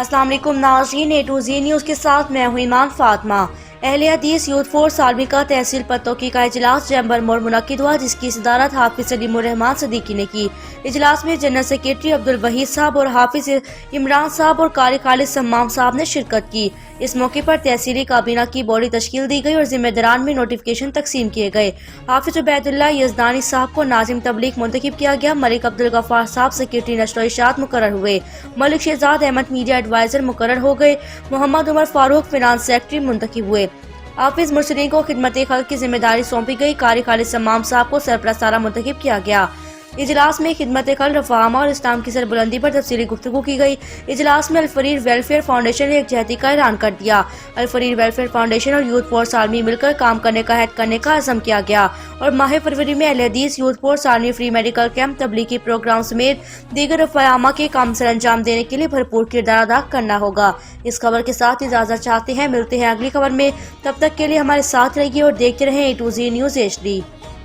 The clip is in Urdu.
السلام علیکم ناظرین، A to Z نیوز کے ساتھ میں ہوں ایمان فاطمہ۔ اہل حدیث یوتھ فورس آرمی کا تحصیل پتوکی کا اجلاس چیمبر موڑ منعقد ہوا، جس کی صدارت حافظ سلیم الرحمان صدیقی نے کی۔ اجلاس میں جنرل سیکریٹری عبدالوحید صاحب اور حافظ عمران صاحب اور قاری خالد سمام صاحب نے شرکت کی۔ اس موقع پر تحصیلی کابینہ کی باڈی تشکیل دی گئی اور ذمہ داران میں نوٹیفکیشن تقسیم کیے گئے۔ حافظ عبید اللہ یزدانی صاحب کو ناظم تبلیغ منتخب کیا گیا۔ ملک عبدالغفار صاحب سیکریٹری نشر و اشاعت مقرر ہوئے۔ ملک شہزاد احمد میڈیا ایڈوائزر مقرر ہو گئے۔ محمد عمر فاروق فنانس سیکریٹری منتخب ہوئے۔ حافظ مرسلین کو خدمت خلق کی ذمہ داری سونپی گئی۔ قاری خالد سمام صاحب کو سرپرستانہ منتخب کیا گیا۔ اجلاس میں خدمت خلق، رفع عامہ اور اسلام کی سربلندی پر تفصیلی گفتگو کی گئی۔ اجلاس میں الفریر ویلفیئر فاؤنڈیشن نے یکجہتی کا اعلان کر دیا۔ الفریر ویلفیئر فاؤنڈیشن اور یوتھ فورس آرمی مل کر کام کرنے کا عہد کرنے کا عزم کیا گیا اور ماہ فروری میں Ahle Hadith youth force army free medical camp, تبلیغی پروگرام سمیت دیگر رفع عامہ کے کام سر انجام دینے کے لیے بھرپور کردار ادا کرنا ہوگا۔ اس خبر کے ساتھ اجازت چاہتے ہیں، ملتے ہیں اگلی خبر میں۔ تب تک کے لیے ہمارے ساتھ رہیے اور دیکھتے رہیں A to Z news HD۔